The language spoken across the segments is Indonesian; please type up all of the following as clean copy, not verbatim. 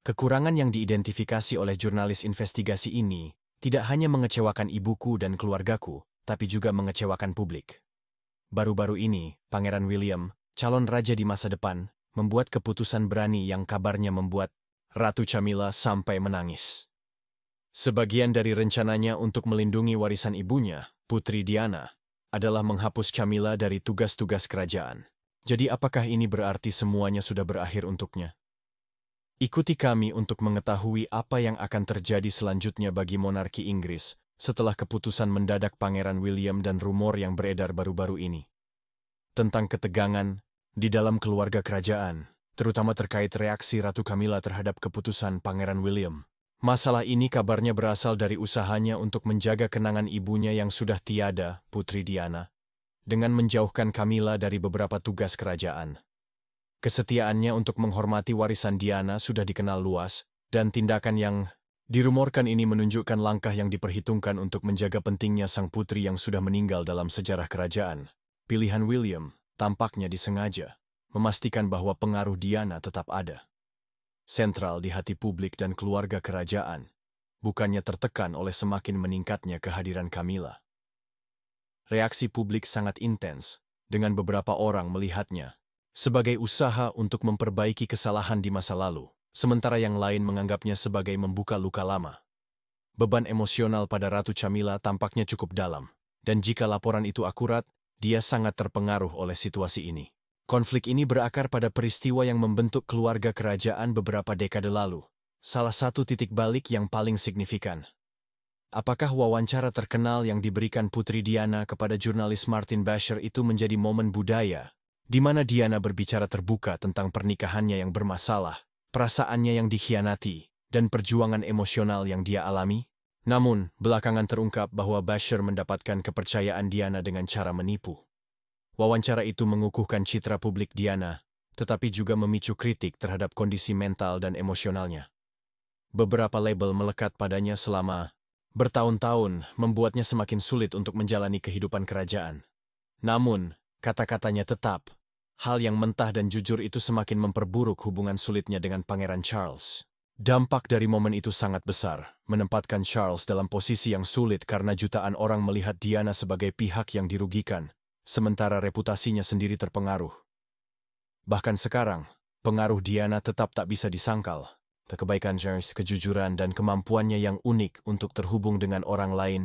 Kekurangan yang diidentifikasi oleh jurnalis investigasi ini tidak hanya mengecewakan ibuku dan keluargaku, tapi juga mengecewakan publik. Baru-baru ini, Pangeran William, calon raja di masa depan, membuat keputusan berani yang kabarnya membuat Ratu Camilla sampai menangis. Sebagian dari rencananya untuk melindungi warisan ibunya, Putri Diana, adalah menghapus Camilla dari tugas-tugas kerajaan. Jadi apakah ini berarti semuanya sudah berakhir untuknya? Ikuti kami untuk mengetahui apa yang akan terjadi selanjutnya bagi monarki Inggris setelah keputusan mendadak Pangeran William dan rumor yang beredar baru-baru ini. Tentang ketegangan di dalam keluarga kerajaan, terutama terkait reaksi Ratu Camilla terhadap keputusan Pangeran William. Masalah ini kabarnya berasal dari usahanya untuk menjaga kenangan ibunya yang sudah tiada, Putri Diana, dengan menjauhkan Camilla dari beberapa tugas kerajaan. Kesetiaannya untuk menghormati warisan Diana sudah dikenal luas, dan tindakan yang dirumorkan ini menunjukkan langkah yang diperhitungkan untuk menjaga pentingnya sang putri yang sudah meninggal dalam sejarah kerajaan. Pilihan William tampaknya disengaja, memastikan bahwa pengaruh Diana tetap ada. Sentral di hati publik dan keluarga kerajaan, bukannya tertekan oleh semakin meningkatnya kehadiran Camilla. Reaksi publik sangat intens, dengan beberapa orang melihatnya sebagai usaha untuk memperbaiki kesalahan di masa lalu, sementara yang lain menganggapnya sebagai membuka luka lama. Beban emosional pada Ratu Camilla tampaknya cukup dalam, dan jika laporan itu akurat, dia sangat terpengaruh oleh situasi ini. Konflik ini berakar pada peristiwa yang membentuk keluarga kerajaan beberapa dekade lalu. Salah satu titik balik yang paling signifikan. Apakah wawancara terkenal yang diberikan Putri Diana kepada jurnalis Martin Basher itu menjadi momen budaya, di mana Diana berbicara terbuka tentang pernikahannya yang bermasalah, perasaannya yang dikhianati, dan perjuangan emosional yang dia alami? Namun, belakangan terungkap bahwa Basher mendapatkan kepercayaan Diana dengan cara menipu. Wawancara itu mengukuhkan citra publik Diana, tetapi juga memicu kritik terhadap kondisi mental dan emosionalnya. Beberapa label melekat padanya selama bertahun-tahun, membuatnya semakin sulit untuk menjalani kehidupan kerajaan. Namun, kata-katanya tetap. Hal yang mentah dan jujur itu semakin memperburuk hubungan sulitnya dengan Pangeran Charles. Dampak dari momen itu sangat besar, menempatkan Charles dalam posisi yang sulit karena jutaan orang melihat Diana sebagai pihak yang dirugikan, sementara reputasinya sendiri terpengaruh. Bahkan sekarang, pengaruh Diana tetap tak bisa disangkal. Kebaikan Charles, kejujuran dan kemampuannya yang unik untuk terhubung dengan orang lain,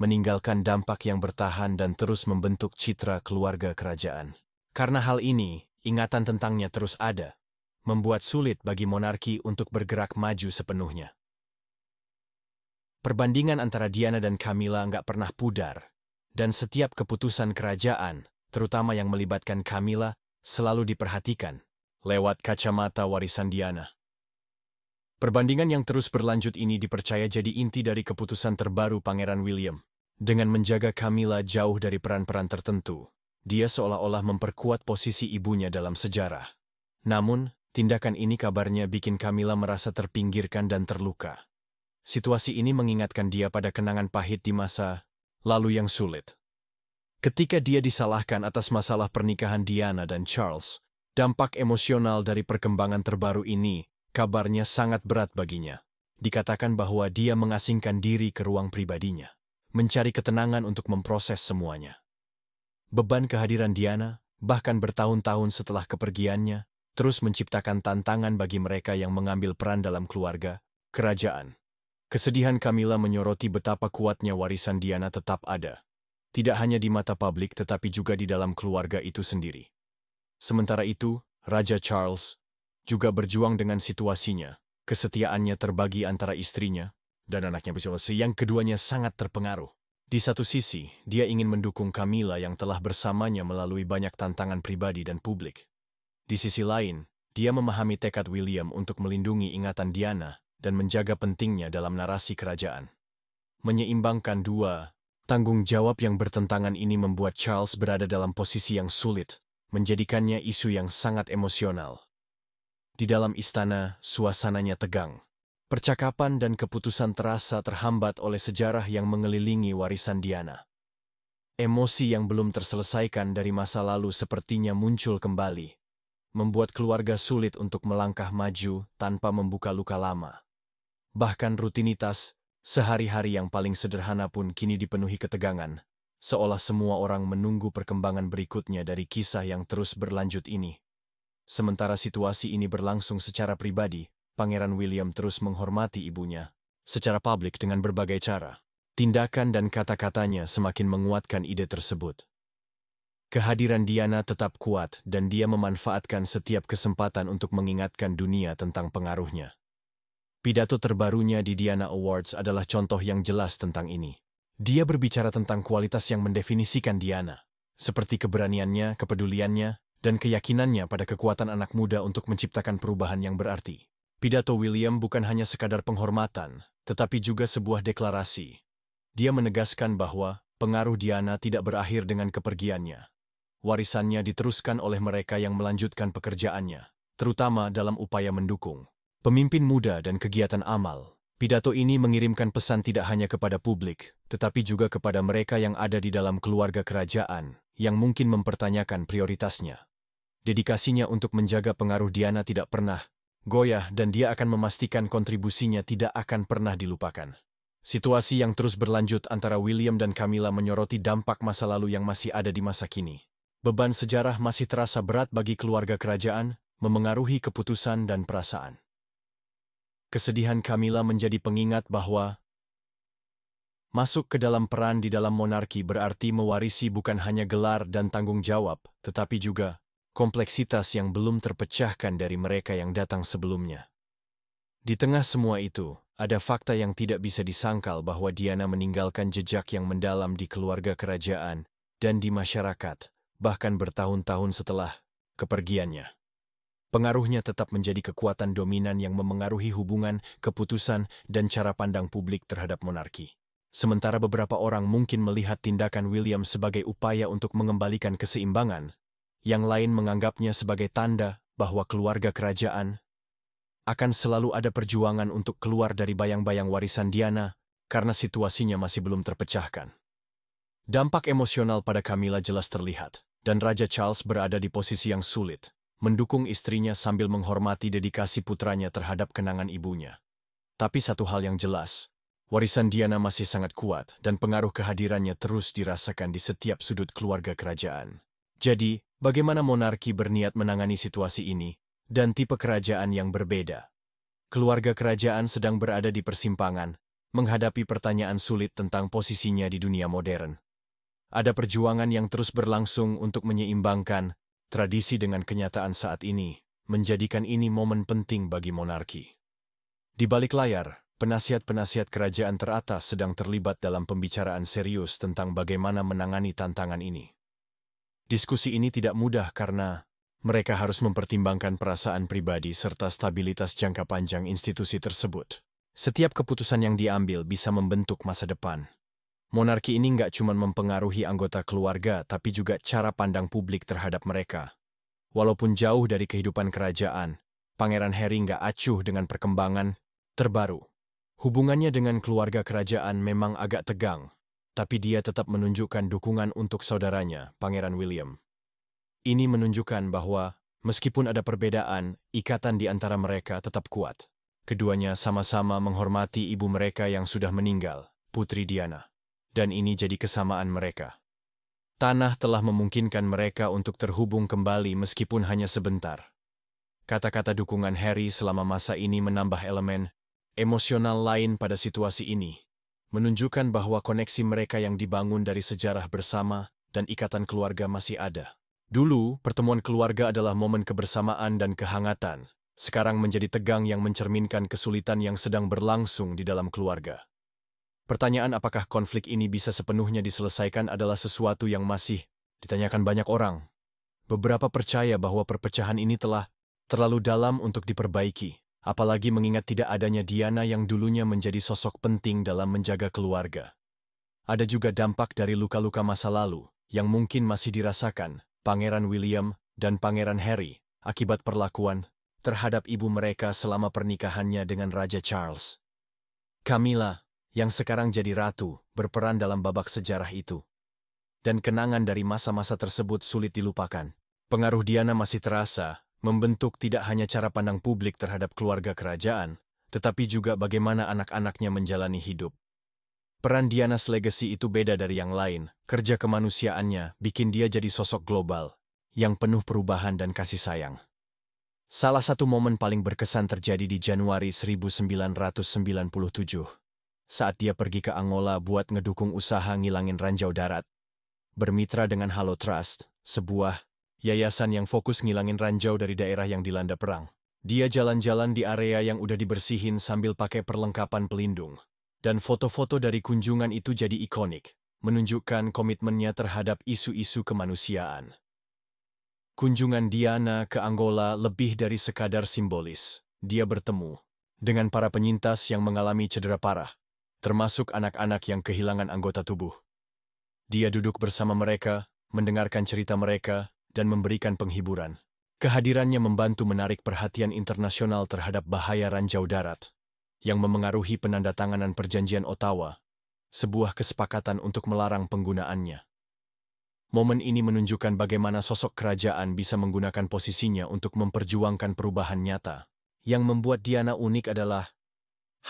meninggalkan dampak yang bertahan dan terus membentuk citra keluarga kerajaan. Karena hal ini, ingatan tentangnya terus ada, membuat sulit bagi monarki untuk bergerak maju sepenuhnya. Perbandingan antara Diana dan Camilla nggak pernah pudar, dan setiap keputusan kerajaan, terutama yang melibatkan Camilla, selalu diperhatikan lewat kacamata warisan Diana. Perbandingan yang terus berlanjut ini dipercaya jadi inti dari keputusan terbaru Pangeran William. Dengan menjaga Camilla jauh dari peran-peran tertentu, dia seolah-olah memperkuat posisi ibunya dalam sejarah. Namun, tindakan ini kabarnya bikin Camilla merasa terpinggirkan dan terluka. Situasi ini mengingatkan dia pada kenangan pahit di masa lalu yang sulit. Ketika dia disalahkan atas masalah pernikahan Diana dan Charles, dampak emosional dari perkembangan terbaru ini kabarnya sangat berat baginya. Dikatakan bahwa dia mengasingkan diri ke ruang pribadinya, mencari ketenangan untuk memproses semuanya. Beban kehadiran Diana, bahkan bertahun-tahun setelah kepergiannya, terus menciptakan tantangan bagi mereka yang mengambil peran dalam keluarga kerajaan. Kesedihan Camilla menyoroti betapa kuatnya warisan Diana tetap ada, tidak hanya di mata publik tetapi juga di dalam keluarga itu sendiri. Sementara itu, Raja Charles juga berjuang dengan situasinya. Kesetiaannya terbagi antara istrinya dan anaknya yang keduanya sangat terpengaruh. Di satu sisi, dia ingin mendukung Camilla yang telah bersamanya melalui banyak tantangan pribadi dan publik. Di sisi lain, dia memahami tekad William untuk melindungi ingatan Diana dan menjaga pentingnya dalam narasi kerajaan. Menyeimbangkan dua tanggung jawab yang bertentangan ini membuat Charles berada dalam posisi yang sulit, menjadikannya isu yang sangat emosional. Di dalam istana, suasananya tegang. Percakapan dan keputusan terasa terhambat oleh sejarah yang mengelilingi warisan Diana. Emosi yang belum terselesaikan dari masa lalu sepertinya muncul kembali. membuat keluarga sulit untuk melangkah maju tanpa membuka luka lama. Bahkan rutinitas sehari-hari yang paling sederhana pun kini dipenuhi ketegangan, seolah semua orang menunggu perkembangan berikutnya dari kisah yang terus berlanjut ini. Sementara situasi ini berlangsung secara pribadi, Pangeran William terus menghormati ibunya secara publik dengan berbagai cara. Tindakan dan kata-katanya semakin menguatkan ide tersebut. Kehadiran Diana tetap kuat dan dia memanfaatkan setiap kesempatan untuk mengingatkan dunia tentang pengaruhnya. Pidato terbarunya di Diana Awards adalah contoh yang jelas tentang ini. Dia berbicara tentang kualitas yang mendefinisikan Diana, seperti keberaniannya, kepeduliannya, dan keyakinannya pada kekuatan anak muda untuk menciptakan perubahan yang berarti. Pidato William bukan hanya sekadar penghormatan, tetapi juga sebuah deklarasi. Dia menegaskan bahwa pengaruh Diana tidak berakhir dengan kepergiannya. Warisannya diteruskan oleh mereka yang melanjutkan pekerjaannya, terutama dalam upaya mendukung pemimpin muda dan kegiatan amal. Pidato ini mengirimkan pesan tidak hanya kepada publik, tetapi juga kepada mereka yang ada di dalam keluarga kerajaan, yang mungkin mempertanyakan prioritasnya. Dedikasinya untuk menjaga pengaruh Diana tidak pernah goyah dan dia akan memastikan kontribusinya tidak akan pernah dilupakan. Situasi yang terus berlanjut antara William dan Camilla menyoroti dampak masa lalu yang masih ada di masa kini. Beban sejarah masih terasa berat bagi keluarga kerajaan, memengaruhi keputusan dan perasaan. Kesedihan Camilla menjadi pengingat bahwa masuk ke dalam peran di dalam monarki berarti mewarisi bukan hanya gelar dan tanggung jawab, tetapi juga kompleksitas yang belum terpecahkan dari mereka yang datang sebelumnya. Di tengah semua itu, ada fakta yang tidak bisa disangkal bahwa Diana meninggalkan jejak yang mendalam di keluarga kerajaan dan di masyarakat, bahkan bertahun-tahun setelah kepergiannya. Pengaruhnya tetap menjadi kekuatan dominan yang memengaruhi hubungan, keputusan, dan cara pandang publik terhadap monarki. Sementara beberapa orang mungkin melihat tindakan William sebagai upaya untuk mengembalikan keseimbangan, yang lain menganggapnya sebagai tanda bahwa keluarga kerajaan akan selalu ada perjuangan untuk keluar dari bayang-bayang warisan Diana karena situasinya masih belum terpecahkan. Dampak emosional pada Camilla jelas terlihat, dan Raja Charles berada di posisi yang sulit, mendukung istrinya sambil menghormati dedikasi putranya terhadap kenangan ibunya. Tapi satu hal yang jelas, warisan Diana masih sangat kuat dan pengaruh kehadirannya terus dirasakan di setiap sudut keluarga kerajaan. Jadi, bagaimana monarki berniat menangani situasi ini, dan tipe kerajaan yang berbeda? Keluarga kerajaan sedang berada di persimpangan, menghadapi pertanyaan sulit tentang posisinya di dunia modern. Ada perjuangan yang terus berlangsung untuk menyeimbangkan tradisi dengan kenyataan saat ini, menjadikan ini momen penting bagi monarki. Di balik layar, penasihat-penasihat kerajaan teratas sedang terlibat dalam pembicaraan serius tentang bagaimana menangani tantangan ini. Diskusi ini tidak mudah karena mereka harus mempertimbangkan perasaan pribadi serta stabilitas jangka panjang institusi tersebut. Setiap keputusan yang diambil bisa membentuk masa depan. Monarki ini nggak cuma mempengaruhi anggota keluarga, tapi juga cara pandang publik terhadap mereka. Walaupun jauh dari kehidupan kerajaan, Pangeran Harry nggak acuh dengan perkembangan terbaru. Hubungannya dengan keluarga kerajaan memang agak tegang, tapi dia tetap menunjukkan dukungan untuk saudaranya, Pangeran William. Ini menunjukkan bahwa, meskipun ada perbedaan, ikatan di antara mereka tetap kuat. Keduanya sama-sama menghormati ibu mereka yang sudah meninggal, Putri Diana. Dan ini jadi kesamaan mereka. Tanah telah memungkinkan mereka untuk terhubung kembali meskipun hanya sebentar. Kata-kata dukungan Harry selama masa ini menambah elemen emosional lain pada situasi ini, menunjukkan bahwa koneksi mereka yang dibangun dari sejarah bersama dan ikatan keluarga masih ada. Dulu, pertemuan keluarga adalah momen kebersamaan dan kehangatan. Sekarang menjadi tegang yang mencerminkan kesulitan yang sedang berlangsung di dalam keluarga. Pertanyaan apakah konflik ini bisa sepenuhnya diselesaikan adalah sesuatu yang masih ditanyakan banyak orang. Beberapa percaya bahwa perpecahan ini telah terlalu dalam untuk diperbaiki, apalagi mengingat tidak adanya Diana yang dulunya menjadi sosok penting dalam menjaga keluarga. Ada juga dampak dari luka-luka masa lalu yang mungkin masih dirasakan Pangeran William dan Pangeran Harry akibat perlakuan terhadap ibu mereka selama pernikahannya dengan Raja Charles. Camilla, yang sekarang jadi ratu, berperan dalam babak sejarah itu. Dan kenangan dari masa-masa tersebut sulit dilupakan. Pengaruh Diana masih terasa, membentuk tidak hanya cara pandang publik terhadap keluarga kerajaan, tetapi juga bagaimana anak-anaknya menjalani hidup. Peran Diana's legacy itu beda dari yang lain. Kerja kemanusiaannya bikin dia jadi sosok global, yang penuh perubahan dan kasih sayang. Salah satu momen paling berkesan terjadi di Januari 1997, saat dia pergi ke Angola buat ngedukung usaha ngilangin ranjau darat. Bermitra dengan Halo Trust, sebuah yayasan yang fokus ngilangin ranjau dari daerah yang dilanda perang. Dia jalan-jalan di area yang udah dibersihin sambil pakai perlengkapan pelindung. Dan foto-foto dari kunjungan itu jadi ikonik, menunjukkan komitmennya terhadap isu-isu kemanusiaan. Kunjungan Diana ke Angola lebih dari sekadar simbolis. Dia bertemu dengan para penyintas yang mengalami cedera parah, termasuk anak-anak yang kehilangan anggota tubuh. Dia duduk bersama mereka, mendengarkan cerita mereka, dan memberikan penghiburan. Kehadirannya membantu menarik perhatian internasional terhadap bahaya ranjau darat, yang memengaruhi penandatanganan Perjanjian Ottawa, sebuah kesepakatan untuk melarang penggunaannya. Momen ini menunjukkan bagaimana sosok kerajaan bisa menggunakan posisinya untuk memperjuangkan perubahan nyata. Yang membuat Diana unik adalah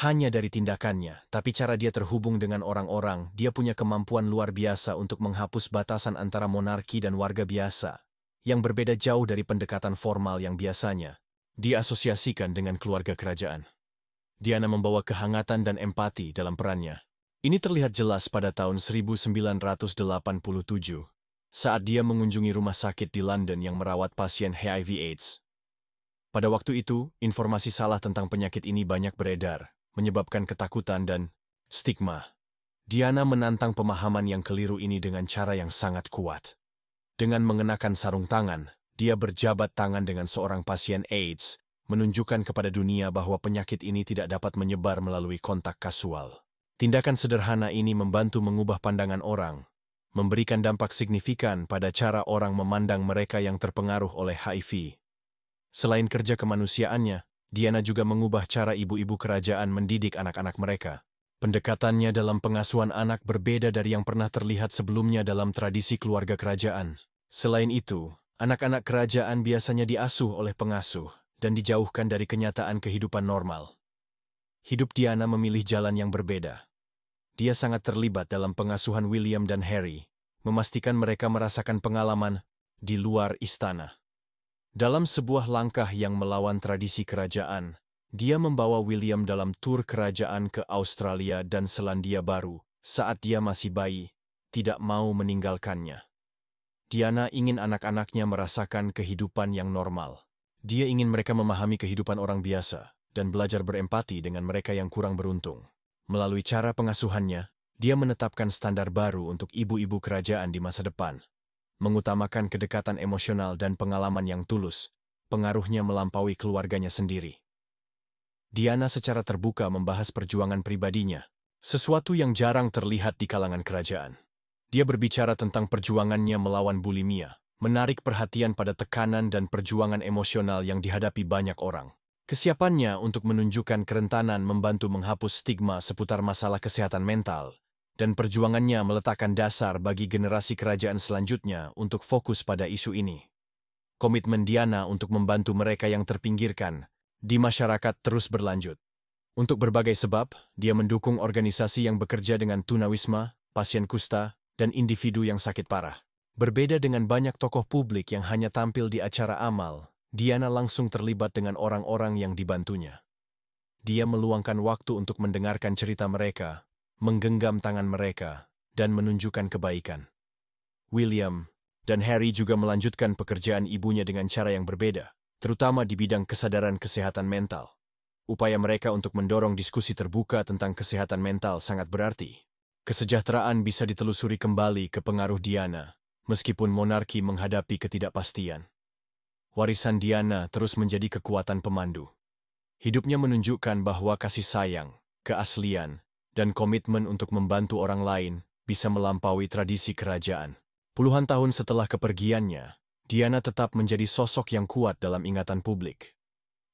hanya dari tindakannya, tapi cara dia terhubung dengan orang-orang. Dia punya kemampuan luar biasa untuk menghapus batasan antara monarki dan warga biasa, yang berbeda jauh dari pendekatan formal yang biasanya diasosiasikan dengan keluarga kerajaan. Diana membawa kehangatan dan empati dalam perannya. Ini terlihat jelas pada tahun 1987, saat dia mengunjungi rumah sakit di London yang merawat pasien HIV/AIDS. Pada waktu itu, informasi salah tentang penyakit ini banyak beredar, menyebabkan ketakutan dan stigma. Diana menantang pemahaman yang keliru ini dengan cara yang sangat kuat. Dengan mengenakan sarung tangan, dia berjabat tangan dengan seorang pasien AIDS, menunjukkan kepada dunia bahwa penyakit ini tidak dapat menyebar melalui kontak kasual. Tindakan sederhana ini membantu mengubah pandangan orang, memberikan dampak signifikan pada cara orang memandang mereka yang terpengaruh oleh HIV. Selain kerja kemanusiaannya, Diana juga mengubah cara ibu-ibu kerajaan mendidik anak-anak mereka. Pendekatannya dalam pengasuhan anak berbeda dari yang pernah terlihat sebelumnya dalam tradisi keluarga kerajaan. Selain itu, anak-anak kerajaan biasanya diasuh oleh pengasuh dan dijauhkan dari kenyataan kehidupan normal. Hidup Diana memilih jalan yang berbeda. Dia sangat terlibat dalam pengasuhan William dan Harry, memastikan mereka merasakan pengalaman di luar istana. Dalam sebuah langkah yang melawan tradisi kerajaan, dia membawa William dalam tur kerajaan ke Australia dan Selandia Baru saat dia masih bayi, tidak mau meninggalkannya. Diana ingin anak-anaknya merasakan kehidupan yang normal. Dia ingin mereka memahami kehidupan orang biasa dan belajar berempati dengan mereka yang kurang beruntung. Melalui cara pengasuhannya, dia menetapkan standar baru untuk ibu-ibu kerajaan di masa depan. Mengutamakan kedekatan emosional dan pengalaman yang tulus, pengaruhnya melampaui keluarganya sendiri. Diana secara terbuka membahas perjuangan pribadinya, sesuatu yang jarang terlihat di kalangan kerajaan. Dia berbicara tentang perjuangannya melawan bulimia, menarik perhatian pada tekanan dan perjuangan emosional yang dihadapi banyak orang. Kesiapannya untuk menunjukkan kerentanan membantu menghapus stigma seputar masalah kesehatan mental, dan perjuangannya meletakkan dasar bagi generasi kerajaan selanjutnya untuk fokus pada isu ini. Komitmen Diana untuk membantu mereka yang terpinggirkan di masyarakat terus berlanjut. Untuk berbagai sebab, dia mendukung organisasi yang bekerja dengan tunawisma, pasien kusta, dan individu yang sakit parah. Berbeda dengan banyak tokoh publik yang hanya tampil di acara amal, Diana langsung terlibat dengan orang-orang yang dibantunya. Dia meluangkan waktu untuk mendengarkan cerita mereka, menggenggam tangan mereka, dan menunjukkan kebaikan. William dan Harry juga melanjutkan pekerjaan ibunya dengan cara yang berbeda, terutama di bidang kesadaran kesehatan mental. Upaya mereka untuk mendorong diskusi terbuka tentang kesehatan mental sangat berarti. Kesejahteraan bisa ditelusuri kembali ke pengaruh Diana, meskipun monarki menghadapi ketidakpastian. Warisan Diana terus menjadi kekuatan pemandu. Hidupnya menunjukkan bahwa kasih sayang, keaslian, dan komitmen untuk membantu orang lain bisa melampaui tradisi kerajaan. Puluhan tahun setelah kepergiannya, Diana tetap menjadi sosok yang kuat dalam ingatan publik.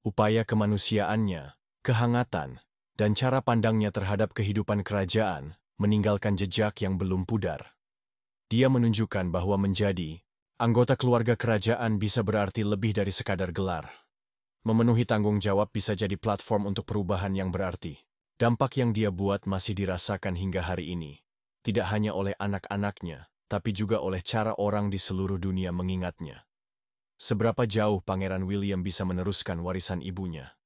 Upaya kemanusiaannya, kehangatan, dan cara pandangnya terhadap kehidupan kerajaan meninggalkan jejak yang belum pudar. Dia menunjukkan bahwa menjadi Anggota keluarga kerajaan bisa berarti lebih dari sekadar gelar. Memenuhi tanggung jawab bisa jadi platform untuk perubahan yang berarti. Dampak yang dia buat masih dirasakan hingga hari ini. Tidak hanya oleh anak-anaknya, tapi juga oleh cara orang di seluruh dunia mengingatnya. Seberapa jauh Pangeran William bisa meneruskan warisan ibunya?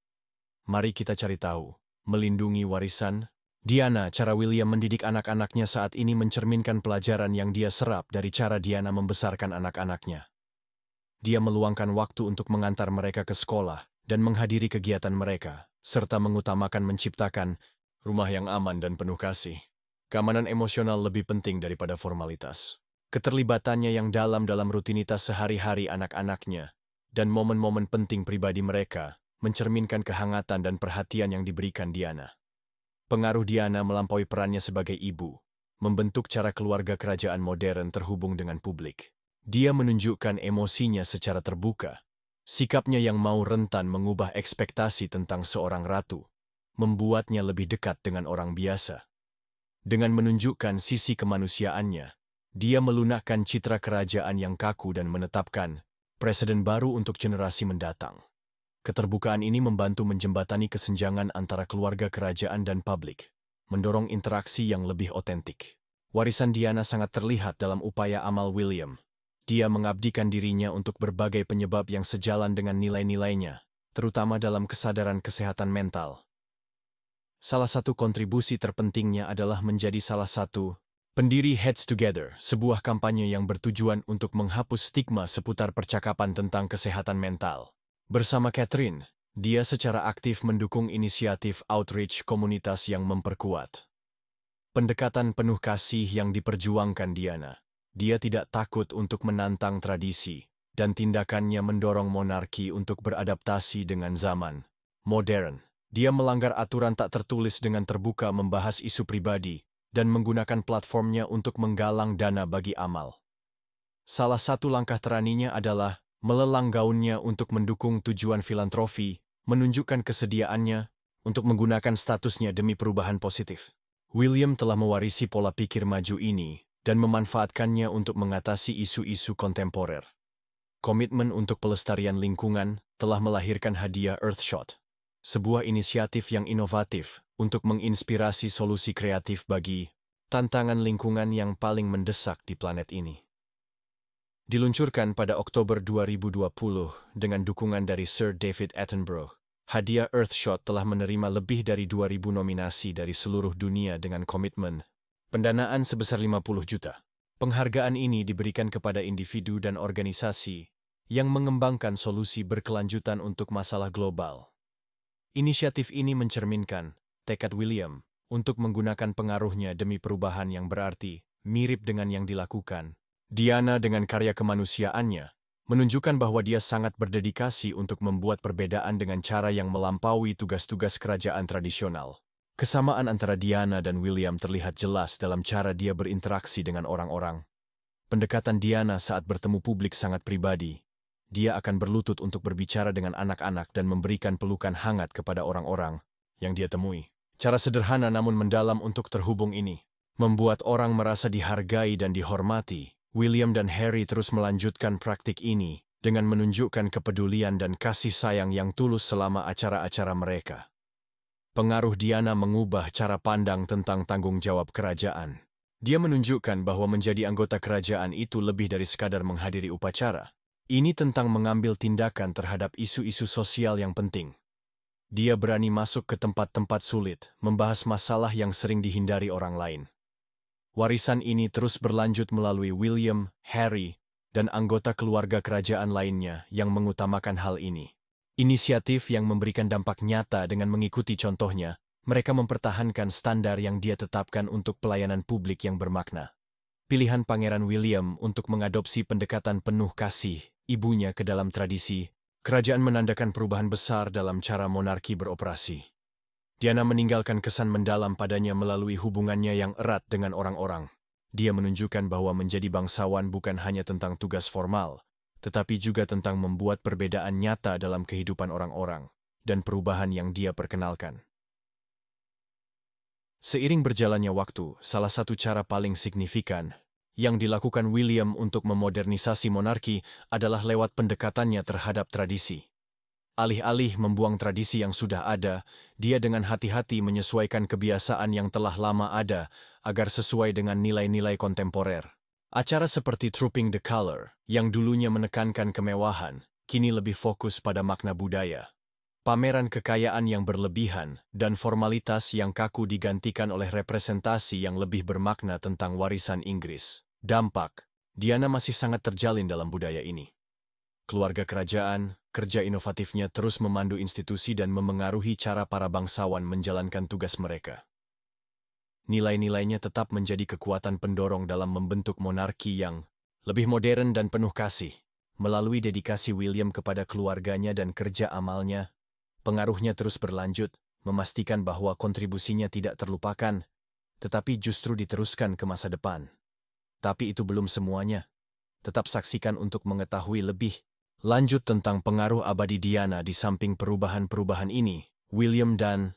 Mari kita cari tahu. Melindungi warisan. Diana, cara William mendidik anak-anaknya saat ini mencerminkan pelajaran yang dia serap dari cara Diana membesarkan anak-anaknya. Dia meluangkan waktu untuk mengantar mereka ke sekolah dan menghadiri kegiatan mereka, serta mengutamakan menciptakan rumah yang aman dan penuh kasih. Keamanan emosional lebih penting daripada formalitas. Keterlibatannya yang dalam rutinitas sehari-hari anak-anaknya dan momen-momen penting pribadi mereka mencerminkan kehangatan dan perhatian yang diberikan Diana. Pengaruh Diana melampaui perannya sebagai ibu, membentuk cara keluarga kerajaan modern terhubung dengan publik. Dia menunjukkan emosinya secara terbuka. Sikapnya yang mau rentan mengubah ekspektasi tentang seorang ratu, membuatnya lebih dekat dengan orang biasa. Dengan menunjukkan sisi kemanusiaannya, dia melunakkan citra kerajaan yang kaku dan menetapkan presiden baru untuk generasi mendatang. Keterbukaan ini membantu menjembatani kesenjangan antara keluarga kerajaan dan publik, mendorong interaksi yang lebih otentik. Warisan Diana sangat terlihat dalam upaya amal William. Dia mengabdikan dirinya untuk berbagai penyebab yang sejalan dengan nilai-nilainya, terutama dalam kesadaran kesehatan mental. Salah satu kontribusi terpentingnya adalah menjadi salah satu pendiri Heads Together, sebuah kampanye yang bertujuan untuk menghapus stigma seputar percakapan tentang kesehatan mental. Bersama Catherine, dia secara aktif mendukung inisiatif outreach komunitas yang memperkuat pendekatan penuh kasih yang diperjuangkan Diana. Dia tidak takut untuk menantang tradisi, dan tindakannya mendorong monarki untuk beradaptasi dengan zaman modern. Dia melanggar aturan tak tertulis dengan terbuka membahas isu pribadi, dan menggunakan platformnya untuk menggalang dana bagi amal. Salah satu langkah teraninya adalah melelang gaunnya untuk mendukung tujuan filantropi, menunjukkan kesediaannya untuk menggunakan statusnya demi perubahan positif. William telah mewarisi pola pikir maju ini dan memanfaatkannya untuk mengatasi isu-isu kontemporer. Komitmen untuk pelestarian lingkungan telah melahirkan hadiah Earthshot, sebuah inisiatif yang inovatif untuk menginspirasi solusi kreatif bagi tantangan lingkungan yang paling mendesak di planet ini. Diluncurkan pada Oktober 2020 dengan dukungan dari Sir David Attenborough, hadiah Earthshot telah menerima lebih dari 2.000 nominasi dari seluruh dunia dengan komitmen pendanaan sebesar 50 juta. Penghargaan ini diberikan kepada individu dan organisasi yang mengembangkan solusi berkelanjutan untuk masalah global. Inisiatif ini mencerminkan tekad William untuk menggunakan pengaruhnya demi perubahan yang berarti, mirip dengan yang dilakukan Diana dengan karya kemanusiaannya, menunjukkan bahwa dia sangat berdedikasi untuk membuat perbedaan dengan cara yang melampaui tugas-tugas kerajaan tradisional. Kesamaan antara Diana dan William terlihat jelas dalam cara dia berinteraksi dengan orang-orang. Pendekatan Diana saat bertemu publik sangat pribadi. Dia akan berlutut untuk berbicara dengan anak-anak dan memberikan pelukan hangat kepada orang-orang yang dia temui. Cara sederhana namun mendalam untuk terhubung ini membuat orang merasa dihargai dan dihormati. William dan Harry terus melanjutkan praktik ini dengan menunjukkan kepedulian dan kasih sayang yang tulus selama acara-acara mereka. Pengaruh Diana mengubah cara pandang tentang tanggung jawab kerajaan. Dia menunjukkan bahwa menjadi anggota kerajaan itu lebih dari sekadar menghadiri upacara. Ini tentang mengambil tindakan terhadap isu-isu sosial yang penting. Dia berani masuk ke tempat-tempat sulit, membahas masalah yang sering dihindari orang lain. Warisan ini terus berlanjut melalui William, Harry, dan anggota keluarga kerajaan lainnya yang mengutamakan hal ini. Inisiatif yang memberikan dampak nyata dengan mengikuti contohnya, mereka mempertahankan standar yang dia tetapkan untuk pelayanan publik yang bermakna. Pilihan Pangeran William untuk mengadopsi pendekatan penuh kasih ibunya ke dalam tradisi kerajaan menandakan perubahan besar dalam cara monarki beroperasi. Diana meninggalkan kesan mendalam padanya melalui hubungannya yang erat dengan orang-orang. Dia menunjukkan bahwa menjadi bangsawan bukan hanya tentang tugas formal, tetapi juga tentang membuat perbedaan nyata dalam kehidupan orang-orang dan perubahan yang dia perkenalkan. Seiring berjalannya waktu, salah satu cara paling signifikan Yang dilakukan William untuk memodernisasi monarki adalah lewat pendekatannya terhadap tradisi. Alih-alih membuang tradisi yang sudah ada, dia dengan hati-hati menyesuaikan kebiasaan yang telah lama ada agar sesuai dengan nilai-nilai kontemporer. Acara seperti Trooping the Colour, yang dulunya menekankan kemewahan, kini lebih fokus pada makna budaya. Pameran kekayaan yang berlebihan dan formalitas yang kaku digantikan oleh representasi yang lebih bermakna tentang warisan Inggris. Dampak, Diana masih sangat terjalin dalam budaya ini. Keluarga kerajaan, kerja inovatifnya terus memandu institusi dan memengaruhi cara para bangsawan menjalankan tugas mereka. Nilai-nilainya tetap menjadi kekuatan pendorong dalam membentuk monarki yang lebih modern dan penuh kasih. Melalui dedikasi William kepada keluarganya dan kerja amalnya, pengaruhnya terus berlanjut, memastikan bahwa kontribusinya tidak terlupakan, tetapi justru diteruskan ke masa depan. Tapi itu belum semuanya. Tetap saksikan untuk mengetahui lebih lanjut tentang pengaruh abadi Diana di samping perubahan-perubahan ini. William dan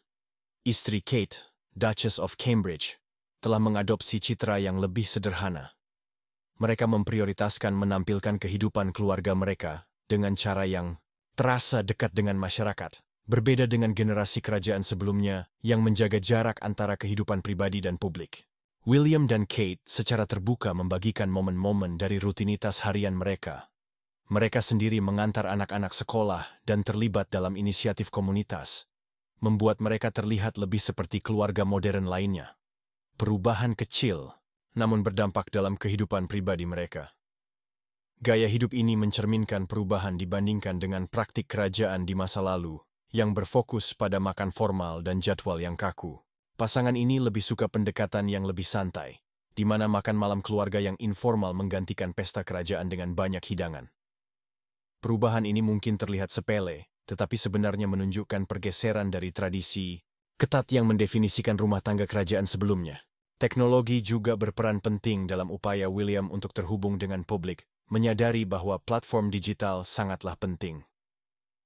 istri Kate, Duchess of Cambridge, telah mengadopsi citra yang lebih sederhana. Mereka memprioritaskan menampilkan kehidupan keluarga mereka dengan cara yang terasa dekat dengan masyarakat, berbeda dengan generasi kerajaan sebelumnya yang menjaga jarak antara kehidupan pribadi dan publik. William dan Kate secara terbuka membagikan momen-momen dari rutinitas harian mereka. Mereka sendiri mengantar anak-anak sekolah dan terlibat dalam inisiatif komunitas, membuat mereka terlihat lebih seperti keluarga modern lainnya. Perubahan kecil, namun berdampak dalam kehidupan pribadi mereka. Gaya hidup ini mencerminkan perubahan dibandingkan dengan praktik kerajaan di masa lalu, yang berfokus pada makan formal dan jadwal yang kaku. Pasangan ini lebih suka pendekatan yang lebih santai, di mana makan malam keluarga yang informal menggantikan pesta kerajaan dengan banyak hidangan. Perubahan ini mungkin terlihat sepele, tetapi sebenarnya menunjukkan pergeseran dari tradisi ketat yang mendefinisikan rumah tangga kerajaan sebelumnya. Teknologi juga berperan penting dalam upaya William untuk terhubung dengan publik, menyadari bahwa platform digital sangatlah penting.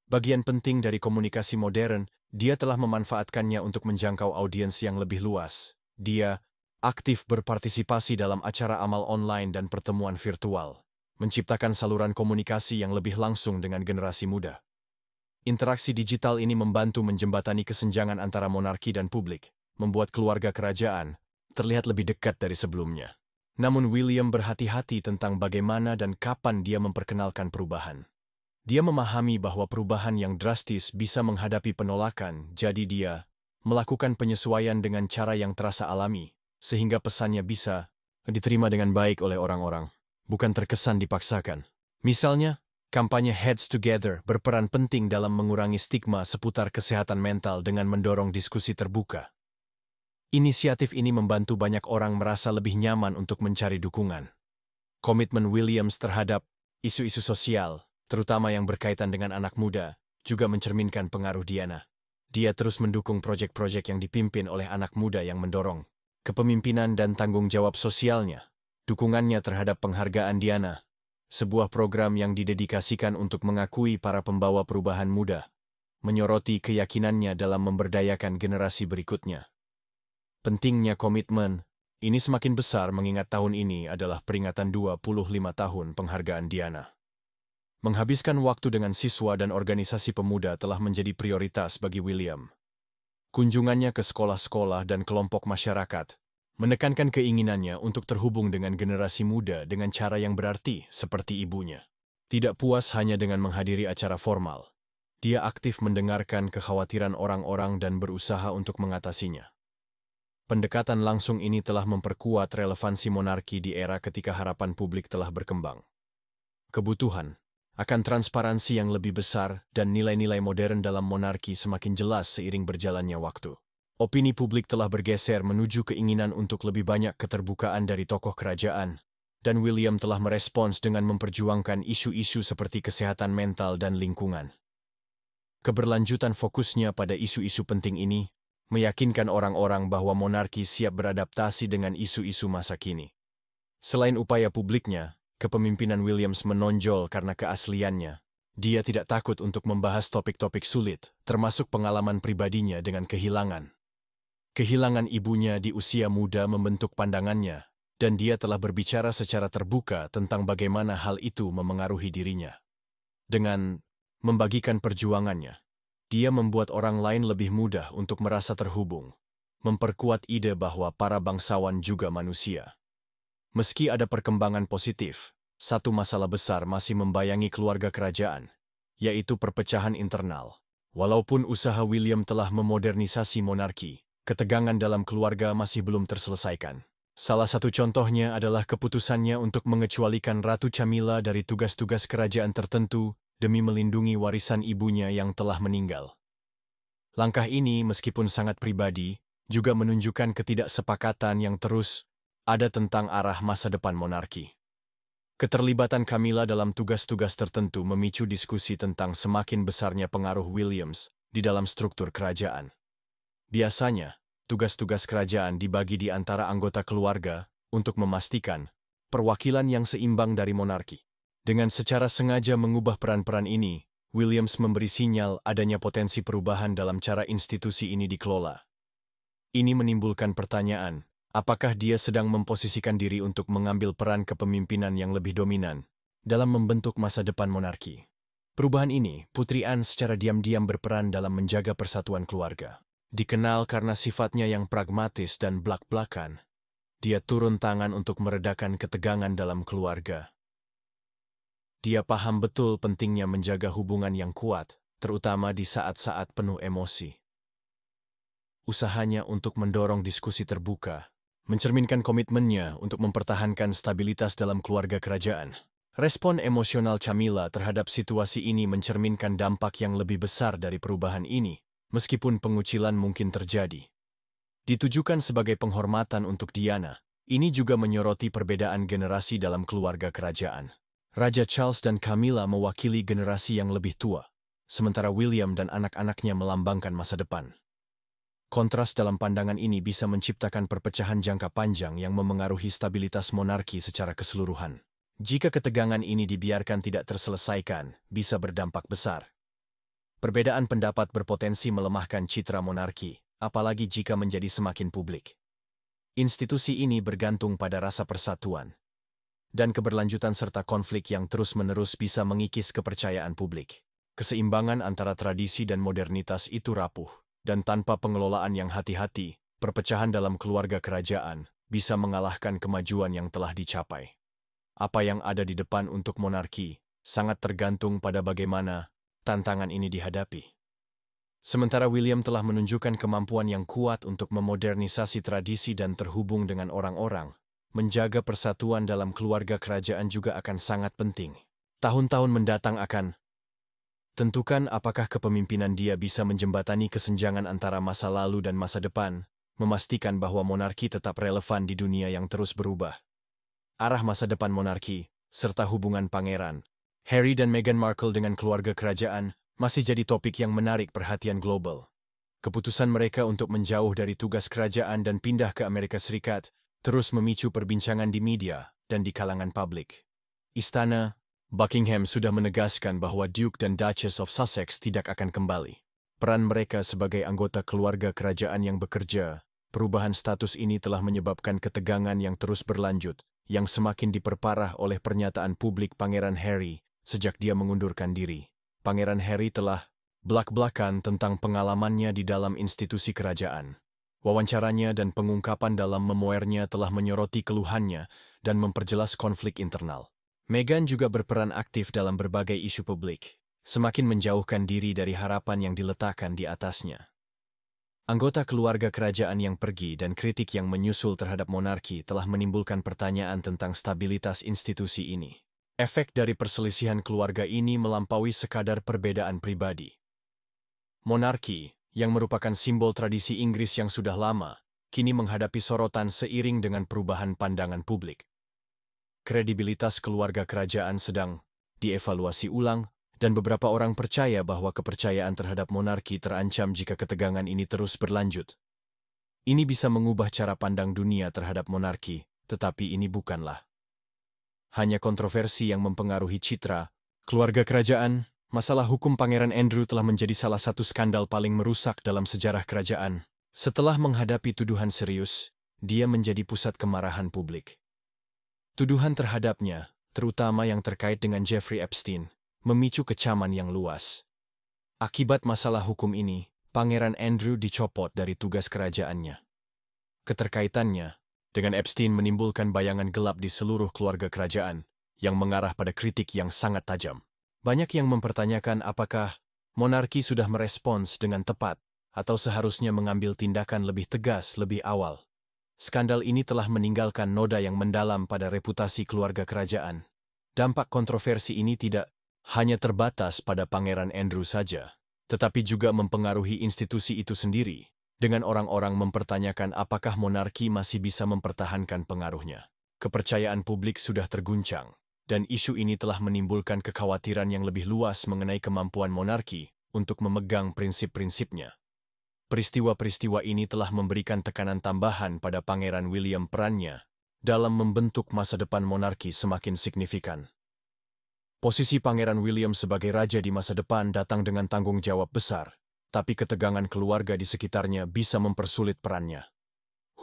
Bagian penting dari komunikasi modern, dia telah memanfaatkannya untuk menjangkau audiens yang lebih luas. Dia aktif berpartisipasi dalam acara amal online dan pertemuan virtual, menciptakan saluran komunikasi yang lebih langsung dengan generasi muda. Interaksi digital ini membantu menjembatani kesenjangan antara monarki dan publik, membuat keluarga kerajaan terlihat lebih dekat dari sebelumnya. Namun William berhati-hati tentang bagaimana dan kapan dia memperkenalkan perubahan. Dia memahami bahwa perubahan yang drastis bisa menghadapi penolakan, jadi dia melakukan penyesuaian dengan cara yang terasa alami, sehingga pesannya bisa diterima dengan baik oleh orang-orang, bukan terkesan dipaksakan. Misalnya, kampanye Heads Together berperan penting dalam mengurangi stigma seputar kesehatan mental dengan mendorong diskusi terbuka. Inisiatif ini membantu banyak orang merasa lebih nyaman untuk mencari dukungan. Komitmen Williams terhadap isu-isu sosial, terutama yang berkaitan dengan anak muda, juga mencerminkan pengaruh Diana. Dia terus mendukung proyek-proyek yang dipimpin oleh anak muda yang mendorong kepemimpinan dan tanggung jawab sosialnya. Dukungannya terhadap penghargaan Diana, sebuah program yang didedikasikan untuk mengakui para pembawa perubahan muda, menyoroti keyakinannya dalam memberdayakan generasi berikutnya. Pentingnya komitmen ini semakin besar mengingat tahun ini adalah peringatan 25 tahun penghargaan Diana. Menghabiskan waktu dengan siswa dan organisasi pemuda telah menjadi prioritas bagi William. Kunjungannya ke sekolah-sekolah dan kelompok masyarakat menekankan keinginannya untuk terhubung dengan generasi muda dengan cara yang berarti seperti ibunya. Tidak puas hanya dengan menghadiri acara formal, dia aktif mendengarkan kekhawatiran orang-orang dan berusaha untuk mengatasinya. Pendekatan langsung ini telah memperkuat relevansi monarki di era ketika harapan publik telah berkembang. Kebutuhan akan transparansi yang lebih besar dan nilai-nilai modern dalam monarki semakin jelas seiring berjalannya waktu. Opini publik telah bergeser menuju keinginan untuk lebih banyak keterbukaan dari tokoh kerajaan, dan William telah merespons dengan memperjuangkan isu-isu seperti kesehatan mental dan lingkungan. Keberlanjutan fokusnya pada isu-isu penting ini meyakinkan orang-orang bahwa monarki siap beradaptasi dengan isu-isu masa kini. Selain upaya publiknya, kepemimpinan Williams menonjol karena keasliannya. Dia tidak takut untuk membahas topik-topik sulit, termasuk pengalaman pribadinya dengan kehilangan. Kehilangan ibunya di usia muda membentuk pandangannya dan dia telah berbicara secara terbuka tentang bagaimana hal itu memengaruhi dirinya. Dengan membagikan perjuangannya, dia membuat orang lain lebih mudah untuk merasa terhubung, memperkuat ide bahwa para bangsawan juga manusia. Meski ada perkembangan positif, satu masalah besar masih membayangi keluarga kerajaan, yaitu perpecahan internal. Walaupun usaha William telah memodernisasi monarki, ketegangan dalam keluarga masih belum terselesaikan. Salah satu contohnya adalah keputusannya untuk mengecualikan Ratu Camilla dari tugas-tugas kerajaan tertentu demi melindungi warisan ibunya yang telah meninggal. Langkah ini, meskipun sangat pribadi, juga menunjukkan ketidaksepakatan yang terus ada tentang arah masa depan monarki. Keterlibatan Camilla dalam tugas-tugas tertentu memicu diskusi tentang semakin besarnya pengaruh Williams di dalam struktur kerajaan. Biasanya, tugas-tugas kerajaan dibagi di antara anggota keluarga untuk memastikan perwakilan yang seimbang dari monarki. Dengan secara sengaja mengubah peran-peran ini, Williams memberi sinyal adanya potensi perubahan dalam cara institusi ini dikelola. Ini menimbulkan pertanyaan, apakah dia sedang memposisikan diri untuk mengambil peran kepemimpinan yang lebih dominan dalam membentuk masa depan monarki? Perubahan ini, Putri Anne secara diam-diam berperan dalam menjaga persatuan keluarga. Dikenal karena sifatnya yang pragmatis dan blak-blakan, dia turun tangan untuk meredakan ketegangan dalam keluarga. Dia paham betul pentingnya menjaga hubungan yang kuat, terutama di saat-saat penuh emosi. Usahanya untuk mendorong diskusi terbuka mencerminkan komitmennya untuk mempertahankan stabilitas dalam keluarga kerajaan. Respon emosional Camilla terhadap situasi ini mencerminkan dampak yang lebih besar dari perubahan ini, meskipun pengucilan mungkin terjadi. Ditujukan sebagai penghormatan untuk Diana, ini juga menyoroti perbedaan generasi dalam keluarga kerajaan. Raja Charles dan Camilla mewakili generasi yang lebih tua, sementara William dan anak-anaknya melambangkan masa depan. Kontras dalam pandangan ini bisa menciptakan perpecahan jangka panjang yang memengaruhi stabilitas monarki secara keseluruhan. Jika ketegangan ini dibiarkan tidak terselesaikan, bisa berdampak besar. Perbedaan pendapat berpotensi melemahkan citra monarki, apalagi jika menjadi semakin publik. Institusi ini bergantung pada rasa persatuan, dan keberlanjutan serta konflik yang terus-menerus bisa mengikis kepercayaan publik. Keseimbangan antara tradisi dan modernitas itu rapuh, dan tanpa pengelolaan yang hati-hati, perpecahan dalam keluarga kerajaan bisa mengalahkan kemajuan yang telah dicapai. Apa yang ada di depan untuk monarki sangat tergantung pada bagaimana tantangan ini dihadapi. Sementara William telah menunjukkan kemampuan yang kuat untuk memodernisasi tradisi dan terhubung dengan orang-orang, menjaga persatuan dalam keluarga kerajaan juga akan sangat penting. Tahun-tahun mendatang akan tentukan apakah kepemimpinan dia bisa menjembatani kesenjangan antara masa lalu dan masa depan, memastikan bahwa monarki tetap relevan di dunia yang terus berubah. Arah masa depan monarki, serta hubungan Pangeran Harry dan Meghan Markle dengan keluarga kerajaan, masih jadi topik yang menarik perhatian global. Keputusan mereka untuk menjauh dari tugas kerajaan dan pindah ke Amerika Serikat terus memicu perbincangan di media dan di kalangan publik. Istana Buckingham sudah menegaskan bahwa Duke dan Duchess of Sussex tidak akan kembali. Peran mereka sebagai anggota keluarga kerajaan yang bekerja, perubahan status ini telah menyebabkan ketegangan yang terus berlanjut, yang semakin diperparah oleh pernyataan publik Pangeran Harry sejak dia mengundurkan diri. Pangeran Harry telah blak-blakan tentang pengalamannya di dalam institusi kerajaan. Wawancaranya dan pengungkapan dalam memoirnya telah menyoroti keluhannya dan memperjelas konflik internal. Meghan juga berperan aktif dalam berbagai isu publik, semakin menjauhkan diri dari harapan yang diletakkan di atasnya. Anggota keluarga kerajaan yang pergi dan kritik yang menyusul terhadap monarki telah menimbulkan pertanyaan tentang stabilitas institusi ini. Efek dari perselisihan keluarga ini melampaui sekadar perbedaan pribadi. Monarki, yang merupakan simbol tradisi Inggris yang sudah lama, kini menghadapi sorotan seiring dengan perubahan pandangan publik. Kredibilitas keluarga kerajaan sedang dievaluasi ulang, dan beberapa orang percaya bahwa kepercayaan terhadap monarki terancam jika ketegangan ini terus berlanjut. Ini bisa mengubah cara pandang dunia terhadap monarki, tetapi ini bukanlah hanya kontroversi yang mempengaruhi citra keluarga kerajaan. Masalah hukum Pangeran Andrew telah menjadi salah satu skandal paling merusak dalam sejarah kerajaan. Setelah menghadapi tuduhan serius, dia menjadi pusat kemarahan publik. Tuduhan terhadapnya, terutama yang terkait dengan Jeffrey Epstein, memicu kecaman yang luas. Akibat masalah hukum ini, Pangeran Andrew dicopot dari tugas kerajaannya. Keterkaitannya dengan Epstein menimbulkan bayangan gelap di seluruh keluarga kerajaan, yang mengarah pada kritik yang sangat tajam. Banyak yang mempertanyakan apakah monarki sudah merespons dengan tepat, atau seharusnya mengambil tindakan lebih tegas lebih awal. Skandal ini telah meninggalkan noda yang mendalam pada reputasi keluarga kerajaan. Dampak kontroversi ini tidak hanya terbatas pada Pangeran Andrew saja, tetapi juga mempengaruhi institusi itu sendiri, dengan orang-orang mempertanyakan apakah monarki masih bisa mempertahankan pengaruhnya. Kepercayaan publik sudah terguncang, dan isu ini telah menimbulkan kekhawatiran yang lebih luas mengenai kemampuan monarki untuk memegang prinsip-prinsipnya. Peristiwa-peristiwa ini telah memberikan tekanan tambahan pada Pangeran William. Perannya dalam membentuk masa depan monarki semakin signifikan. Posisi Pangeran William sebagai raja di masa depan datang dengan tanggung jawab besar, tapi ketegangan keluarga di sekitarnya bisa mempersulit perannya.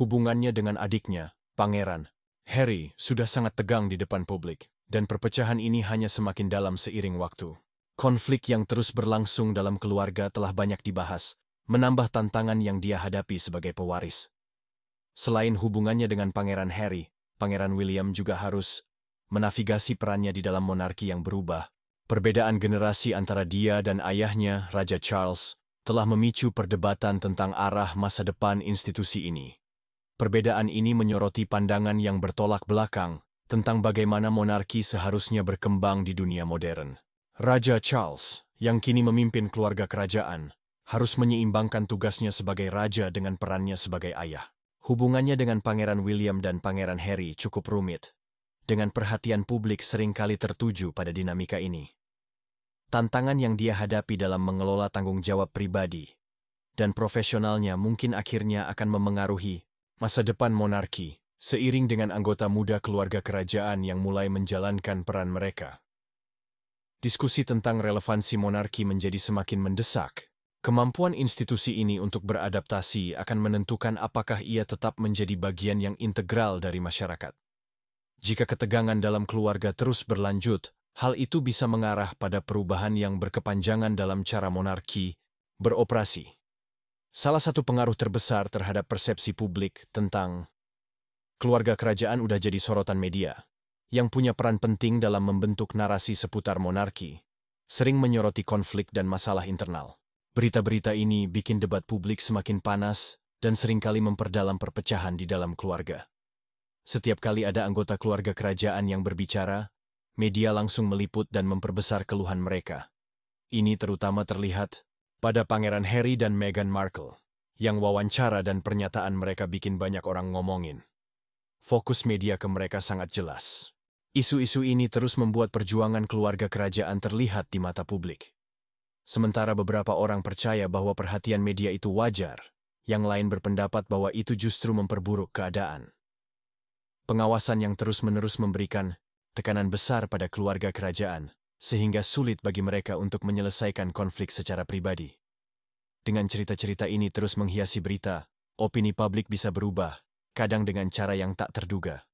Hubungannya dengan adiknya, Pangeran Harry, sudah sangat tegang di depan publik, dan perpecahan ini hanya semakin dalam seiring waktu. Konflik yang terus berlangsung dalam keluarga telah banyak dibahas, menambah tantangan yang dia hadapi sebagai pewaris. Selain hubungannya dengan Pangeran Harry, Pangeran William juga harus menavigasi perannya di dalam monarki yang berubah. Perbedaan generasi antara dia dan ayahnya, Raja Charles, telah memicu perdebatan tentang arah masa depan institusi ini. Perbedaan ini menyoroti pandangan yang bertolak belakang tentang bagaimana monarki seharusnya berkembang di dunia modern. Raja Charles, yang kini memimpin keluarga kerajaan, harus menyeimbangkan tugasnya sebagai raja dengan perannya sebagai ayah. Hubungannya dengan Pangeran William dan Pangeran Harry cukup rumit, dengan perhatian publik seringkali tertuju pada dinamika ini. Tantangan yang dia hadapi dalam mengelola tanggung jawab pribadi dan profesionalnya mungkin akhirnya akan memengaruhi masa depan monarki, seiring dengan anggota muda keluarga kerajaan yang mulai menjalankan peran mereka. Diskusi tentang relevansi monarki menjadi semakin mendesak. Kemampuan institusi ini untuk beradaptasi akan menentukan apakah ia tetap menjadi bagian yang integral dari masyarakat. Jika ketegangan dalam keluarga terus berlanjut, hal itu bisa mengarah pada perubahan yang berkepanjangan dalam cara monarki beroperasi. Salah satu pengaruh terbesar terhadap persepsi publik tentang keluarga kerajaan udah jadi sorotan media, yang punya peran penting dalam membentuk narasi seputar monarki, sering menyoroti konflik dan masalah internal. Berita-berita ini bikin debat publik semakin panas dan seringkali memperdalam perpecahan di dalam keluarga. Setiap kali ada anggota keluarga kerajaan yang berbicara, media langsung meliput dan memperbesar keluhan mereka. Ini terutama terlihat pada Pangeran Harry dan Meghan Markle, yang wawancara dan pernyataan mereka bikin banyak orang ngomongin. Fokus media ke mereka sangat jelas. Isu-isu ini terus membuat perjuangan keluarga kerajaan terlihat di mata publik. Sementara beberapa orang percaya bahwa perhatian media itu wajar, yang lain berpendapat bahwa itu justru memperburuk keadaan. Pengawasan yang terus-menerus memberikan tekanan besar pada keluarga kerajaan, sehingga sulit bagi mereka untuk menyelesaikan konflik secara pribadi. Dengan cerita-cerita ini terus menghiasi berita, opini publik bisa berubah, kadang dengan cara yang tak terduga.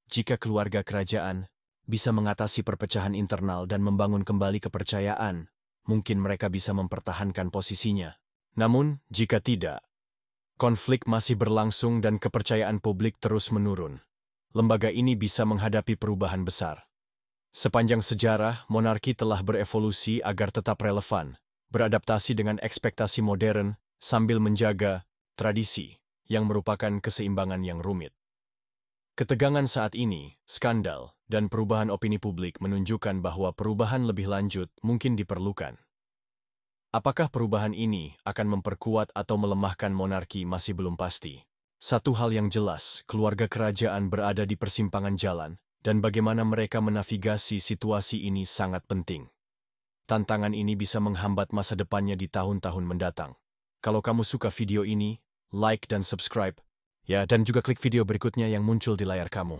Jika keluarga kerajaan bisa mengatasi perpecahan internal dan membangun kembali kepercayaan, mungkin mereka bisa mempertahankan posisinya. Namun, jika tidak, konflik masih berlangsung dan kepercayaan publik terus menurun. Lembaga ini bisa menghadapi perubahan besar. Sepanjang sejarah, monarki telah berevolusi agar tetap relevan, beradaptasi dengan ekspektasi modern, sambil menjaga tradisi, yang merupakan keseimbangan yang rumit. Ketegangan saat ini, skandal, dan perubahan opini publik menunjukkan bahwa perubahan lebih lanjut mungkin diperlukan. Apakah perubahan ini akan memperkuat atau melemahkan monarki masih belum pasti. Satu hal yang jelas, keluarga kerajaan berada di persimpangan jalan, dan bagaimana mereka menavigasi situasi ini sangat penting. Tantangan ini bisa menghambat masa depannya di tahun-tahun mendatang. Kalau kamu suka video ini, like dan subscribe, ya, dan juga klik video berikutnya yang muncul di layar kamu.